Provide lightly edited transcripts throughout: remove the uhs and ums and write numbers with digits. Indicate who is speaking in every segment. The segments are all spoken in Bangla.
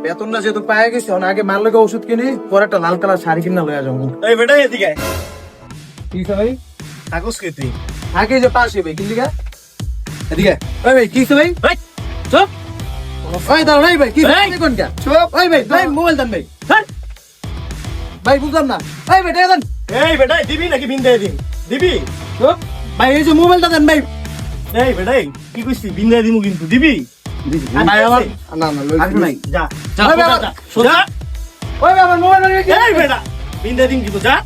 Speaker 1: বেতনটা যেহেতু পায়ে গেছি আগে মার লগে ওষুধ কিনি, পরে একটা লাল কালার শাড়ি কিনা লয়ে যাবো।
Speaker 2: এই বেটা এদিকে
Speaker 1: কি ভাই?
Speaker 2: কাগজ কে তুই
Speaker 1: আগে যে পাশে ভাই কিনলি গা এদিকে। ওই ভাই কি ভাই?
Speaker 2: ভাই চুপ
Speaker 1: ওই দাঁড়ান, এই ভাই কি কোন কা? চুপ। ওই ভাই ভাই মোবাইল দেন ভাই। ভাই বুঝলাম না। এই ভাই টাকা দেন।
Speaker 2: এই বেটা দিবি নাকি বিন্দে দিন দিবি
Speaker 1: চুপ। ভাই এই যে মোবাইলটা দেন ভাই।
Speaker 2: এই বেটা কি কইছিস বিন্দে দিমু কিন্তু দিবি
Speaker 1: ভাই আমার না না লই নাই।
Speaker 2: যা
Speaker 1: ওই
Speaker 2: যা
Speaker 1: বাবা,
Speaker 2: যা সোজা
Speaker 1: ওই ভাই আমার মোবাইল নিয়ে
Speaker 2: এই বেটা বিন্দে দিন কিন্তু যা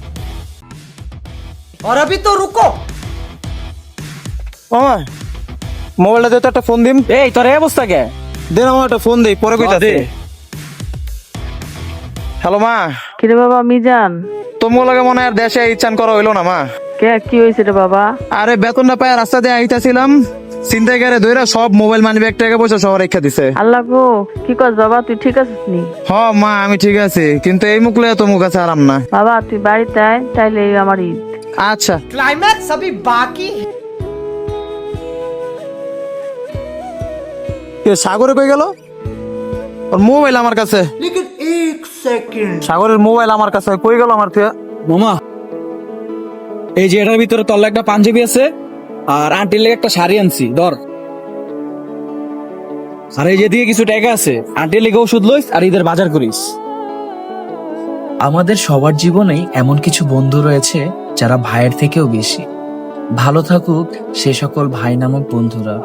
Speaker 3: और अभी तो रुको।
Speaker 1: মামা মোবাইলটা দিয়ে তো একটা ফোন দিম।
Speaker 3: এই তোর এই অবস্থা কে?
Speaker 1: দেন আমার একটা ফোন দেই, পরে কইতাছি। হ্যালো মা,
Speaker 4: কিরে বাবা মিজান,
Speaker 1: তোমার লাগে মনে হয় আর দেশে ইচ্ছান করা হইলো না মা।
Speaker 4: কে কি হয়েছে রে বাবা?
Speaker 1: আরে বেতনটা পায় রাস্তা দিয়ে আইতাছিলাম, চিন্তাই করে ধইরা সব মোবাইল মানি ব্যাগ টাকা পয়সা সব রেখে দিছে।
Speaker 4: আল্লাহ গো, কি কস বাবা, তুই ঠিক আছিস নি?
Speaker 1: হ মা আমি ঠিক আছি, কিন্তু এই মুখ লইয়া তো মুখ আছে আরাম না।
Speaker 4: বাবা তুই বাড়িতে আয়, তাইলে এই আমার ঈদ।
Speaker 1: আচ্ছা।
Speaker 3: क्लाइमैक्स अभी बाकी है।
Speaker 1: সাগরে কই গেল? ওর মোবাইল আমার কাছে।
Speaker 3: लेकिन एक सेकंड।
Speaker 1: সাগরের মোবাইল আমার কাছে, কই গেল আমার থেকে?
Speaker 5: মামা এই যে এটার ভিতরে তোর একটা পাঞ্জাবি আছে আর আন্টির লেগে একটা শাড়ি আনছি ধর। আর এই যেদিকে কিছু টাকা আছে, আন্টির লেগে ওষুধ লইস আর ঈদের বাজার করিস।
Speaker 6: আমাদের সবার জীবনেই এমন কিছু বন্ধু রয়েছে যারা ভাইয়ের থেকেও বেশি। ভালো থাকুক সে সকল ভাই নামক বন্ধুরা।